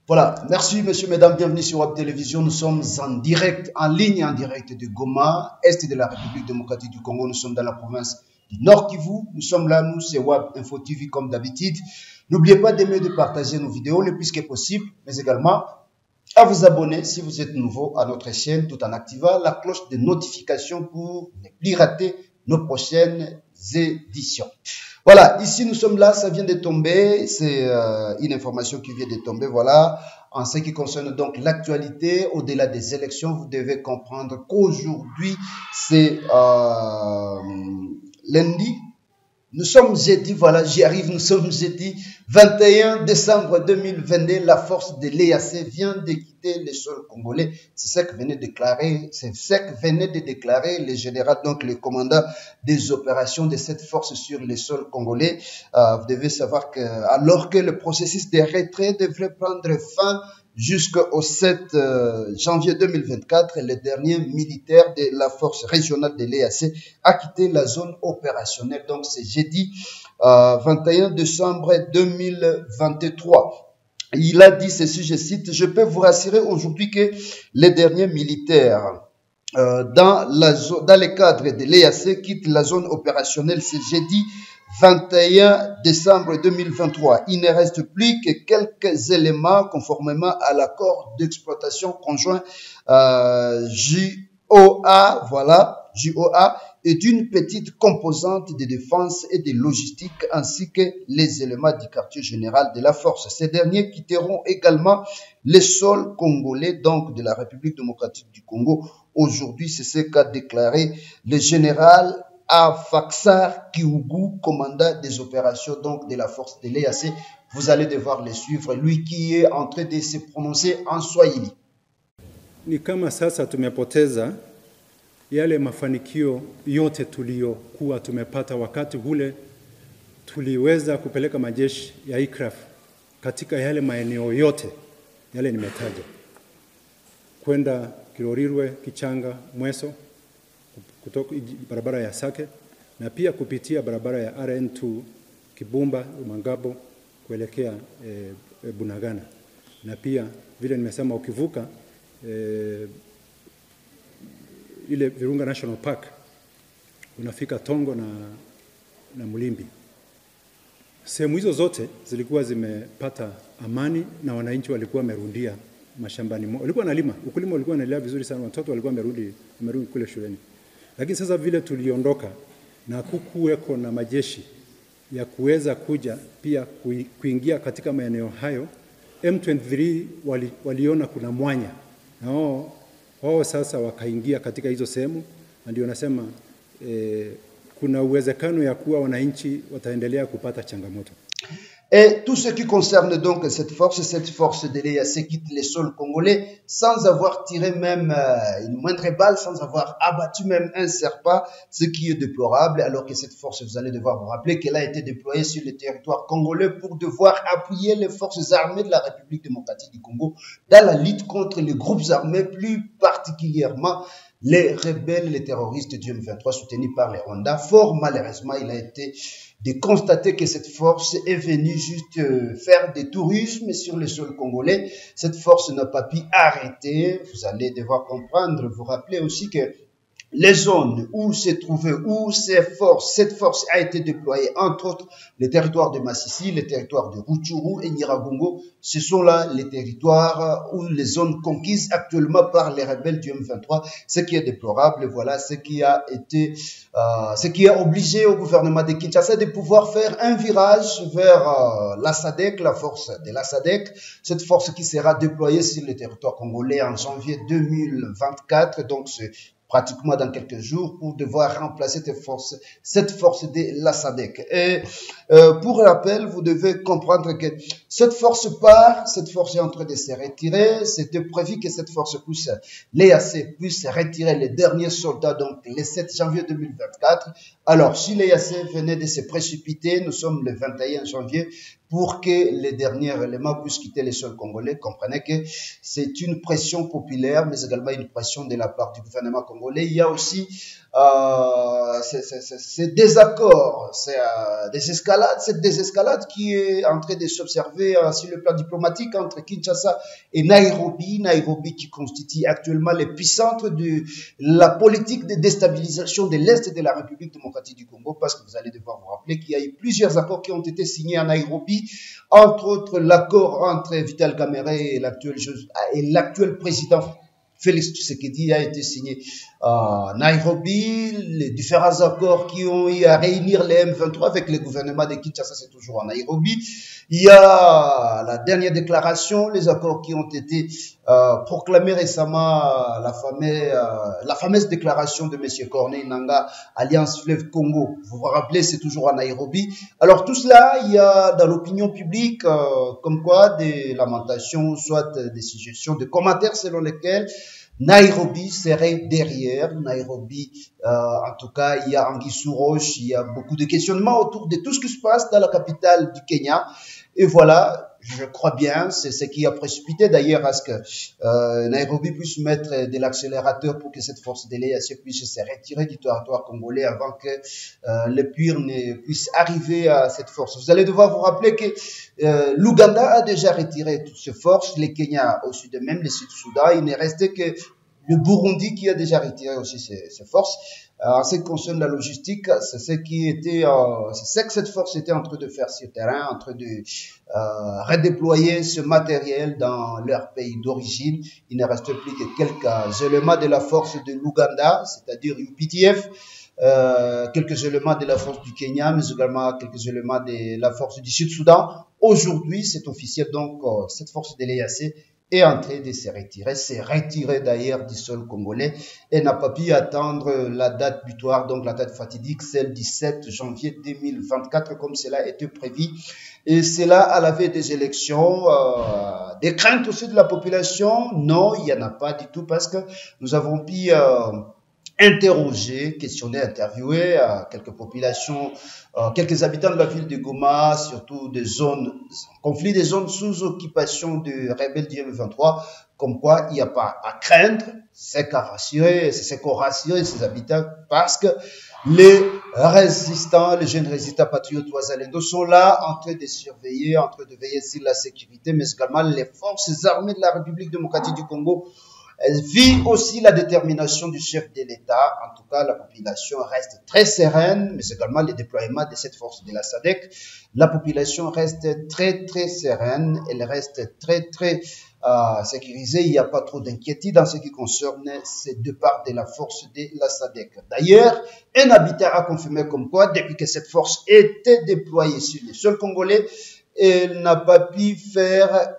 Voilà, merci messieurs, mesdames, bienvenue sur Web Télévision. Nous sommes en direct, en ligne en direct de Goma, est de la République démocratique du Congo. Nous sommes dans la province du Nord Kivu. Nous sommes là, nous, c'est Web Info TV comme d'habitude. N'oubliez pas d'aimer, de partager nos vidéos le plus que possible, mais également à vous abonner si vous êtes nouveau à notre chaîne, tout en activant la cloche de notification pour ne plus rater nos prochaines éditions. Voilà, ici nous sommes là, ça vient de tomber, c'est une information qui vient de tomber, voilà. En ce qui concerne donc l'actualité, au-delà des élections, vous devez comprendre qu'aujourd'hui, c'est lundi. Nous sommes jeudi, voilà, j'y arrive, nous sommes jeudi 21 décembre 2022. La force de l'EAC vient de quitter le sol congolais. C'est ce que venait de déclarer, le général, donc le commandant des opérations de cette force sur le sol congolais. Vous devez savoir que, alors que le processus de retrait devrait prendre fin jusqu'au 7 janvier 2024, le dernier militaire de la force régionale de l'EAC a quitté la zone opérationnelle. Donc, c'est jeudi 21 décembre 2023. Il a dit ceci, je cite, « Je peux vous rassurer aujourd'hui que les derniers militaires dans le cadre de l'EAC quittent la zone opérationnelle ce jeudi 21 décembre 2023. Il ne reste plus que quelques éléments conformément à l'accord d'exploitation conjoint JOA, voilà, JOA, et d'une petite composante de défense et de logistique ainsi que les éléments du quartier général de la force. Ces derniers quitteront également les sols congolais, donc de la République démocratique du Congo. Aujourd'hui, c'est ce qu'a déclaré le général Afaxar Kiugu, commandant des opérations donc de la force de l'EAC. Vous allez devoir le suivre, lui qui est en train de se prononcer en Swahili. Ni kama sasa tumepoteza yale mafanikio yote tuliyokuwa tumepata wakati ule tuliweza kupeleka majeshi ya ICRAF katika yale maeneo yote yale nimetaja, kwenda Kirorirwe, Kichanga, Mweso, kutoka barabara ya Sake na pia kupitia barabara ya RN2 Kibumba, Mangabo kuelekea Bunagana, na pia vile nimesema ukivuka ile Virunga National Park unafika Tongo na Mulimbi. Sehemu hizo zote zilikuwa zimepata amani na wananchi walikuwa wamerundia mashambani. Walikuwa nalima, ukulima ulikuwa unaendelea vizuri sana, watoto walikuwa wamerudi kule shuleni. Lakini sasa vile tuliondoka na kukuweko na majeshi ya kuweza kuja pia kuingia katika maeneo hayo, M23 waliona kuna mwanya na wao sasa wakaingia katika hizo sehemu, na ndio nasema kuna uwezekano ya kuwa wananchi wataendelea kupata changamoto. Et tout ce qui concerne donc cette force de l'EAC quitte les sols congolais sans avoir tiré même une moindre balle, sans avoir abattu même un serpent, ce qui est déplorable, alors que cette force, vous allez devoir vous rappeler qu'elle a été déployée sur le territoire congolais pour devoir appuyer les forces armées de la République démocratique du Congo dans la lutte contre les groupes armés, plus particulièrement les rebelles, les terroristes du M23 soutenus par les Rwandais. Fort malheureusement, il a été de constater que cette force est venue juste faire des tourismes sur le sol congolais. Cette force n'a pas pu arrêter. Vous allez devoir comprendre, vous rappeler aussi que les zones où se trouvaient, où cette force a été déployée, entre autres les territoires de Massissi, les territoires de Rutshuru et Nyiragongo, ce sont là les territoires où les zones conquises actuellement par les rebelles du M23, ce qui est déplorable. Voilà ce qui a été, ce qui a obligé au gouvernement de Kinshasa de pouvoir faire un virage vers la SADC, la force de la SADC, cette force qui sera déployée sur le territoire congolais en janvier 2024, donc c'est pratiquement dans quelques jours, pour devoir remplacer cette force de la SADC. Et pour rappel, vous devez comprendre que cette force part, cette force est en train de se retirer. C'était prévu que cette force puisse, l'EAC puisse retirer les derniers soldats, donc le 7 janvier 2024. Alors, si l'EAC venait de se précipiter, nous sommes le 21 janvier, pour que les derniers éléments puissent quitter les sols congolais. Comprenez que c'est une pression populaire, mais également une pression de la part du gouvernement congolais. Il y a aussi ces désaccords, des escalades, cette désescalade qui est en train de s'observer sur le plan diplomatique entre Kinshasa et Nairobi. Nairobi qui constitue actuellement l'épicentre de la politique de déstabilisation de l'Est de la République démocratique du Congo, parce que vous allez devoir vous rappeler qu'il y a eu plusieurs accords qui ont été signés à Nairobi, entre autres l'accord entre Vital Kamerhe et l'actuel président Félix Tshisekedi a été signé à Nairobi. Les différents accords qui ont eu à réunir les M23 avec le gouvernement de Kinshasa, c'est toujours à Nairobi. Il y a la dernière déclaration, les accords qui ont été proclamés récemment, la fameuse déclaration de M. Corneille Nangaa, Alliance Fleuve Congo. Vous vous rappelez, c'est toujours à Nairobi. Alors tout cela, il y a dans l'opinion publique comme quoi des lamentations, soit des suggestions, des commentaires selon lesquels Nairobi serait derrière. Nairobi, en tout cas, il y a Anguille sous roche, il y a beaucoup de questionnements autour de tout ce qui se passe dans la capitale du Kenya. Et voilà, je crois bien, c'est ce qui a précipité d'ailleurs à ce que Nairobi puisse mettre de l'accélérateur pour que cette force de l'EAC puisse se retirer du territoire congolais avant que le pire ne puisse arriver à cette force. Vous allez devoir vous rappeler que l'Ouganda a déjà retiré toutes ses forces, le Kenya au sud, même le Sud-Soudan. Il n'est resté que le Burundi qui a déjà retiré aussi ses forces. En ce qui concerne la logistique, c'est ce que cette force était en train de faire sur le terrain, en train de redéployer ce matériel dans leur pays d'origine. Il ne reste plus que quelques éléments de la force de l'Ouganda, c'est-à-dire UPDF, quelques éléments de la force du Kenya, mais également quelques éléments de la force du Sud-Soudan. Aujourd'hui, c'est officiel, donc cette force de l'EAC est en train de se retirer. C'est retiré d'ailleurs du sol congolais et n'a pas pu attendre la date butoir, donc la date fatidique, celle du 7 janvier 2024, comme cela était prévu. Et c'est là à la veille des élections, des craintes aussi de la population. Non, il n'y en a pas du tout, parce que nous avons pu interroger, questionner, interviewer quelques populations, quelques habitants de la ville de Goma, surtout des zones, conflits des zones sous occupation de rebelles du M23, comme quoi il n'y a pas à craindre. C'est ce qu'ont rassuré ces habitants, parce que les résistants, les jeunes résistants patriotes Ouazalendo sont là en train de surveiller, en train de veiller sur la sécurité, mais également les forces armées de la République démocratique du Congo. Elle vit aussi la détermination du chef de l'État. En tout cas, la population reste très sereine, mais également le déploiement de cette force de la SADC. La population reste très, très sereine. Elle reste très, très sécurisée. Il n'y a pas trop d'inquiétude dans ce qui concerne ces deux parts de la force de la SADC. D'ailleurs, un habitant a confirmé comme quoi, depuis que cette force était déployée sur le sol congolais, elle n'a pas pu faire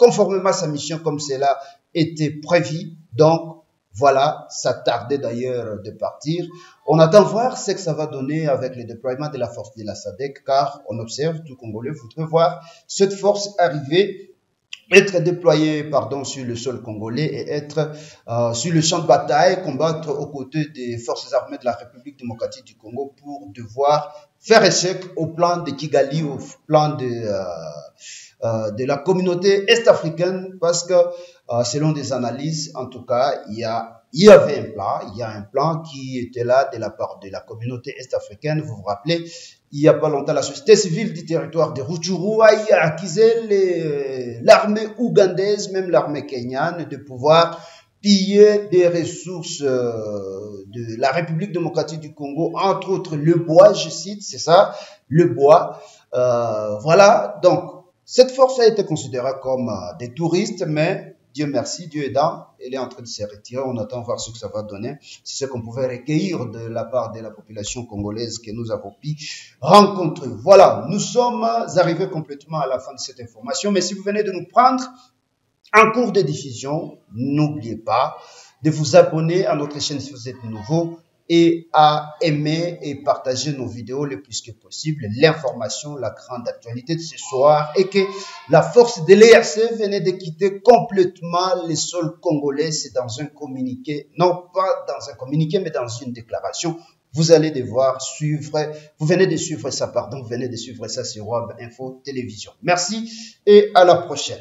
conformément à sa mission comme cela était prévu. Donc voilà, ça tardait d'ailleurs de partir. On attend voir ce que ça va donner avec le déploiement de la force de la SADC, car on observe, tout Congolais voudrait voir cette force arriver, être déployée sur le sol congolais et être sur le champ de bataille, combattre aux côtés des forces armées de la République démocratique du Congo pour devoir faire échec au plan de Kigali, au plan de la communauté est-africaine, parce que selon des analyses, en tout cas, il y avait un plan qui était là de la part de la communauté est-africaine. Vous vous rappelez, il n'y a pas longtemps, la société civile du territoire de Rutshuru a accusé l'armée ougandaise, même l'armée kenyane, de pouvoir piller des ressources de la République démocratique du Congo, entre autres le bois, je cite, c'est ça, le bois. Voilà, donc cette force a été considérée comme des touristes, mais Dieu merci, Dieu aidant, elle est en train de se retirer. On attend voir ce que ça va donner. C'est ce qu'on pouvait recueillir de la part de la population congolaise que nous avons pu rencontrer. Voilà, nous sommes arrivés complètement à la fin de cette information. Mais si vous venez de nous prendre en cours de diffusion, n'oubliez pas de vous abonner à notre chaîne si vous êtes nouveau et à aimer et partager nos vidéos le plus que possible. L'information, la grande actualité de ce soir est que la force de l'EAC venait de quitter complètement les sols congolais. C'est dans un communiqué, non pas dans un communiqué, mais dans une déclaration vous allez devoir suivre, vous venez de suivre ça, pardon, vous venez de suivre ça sur Web Info Télévision. Merci et à la prochaine.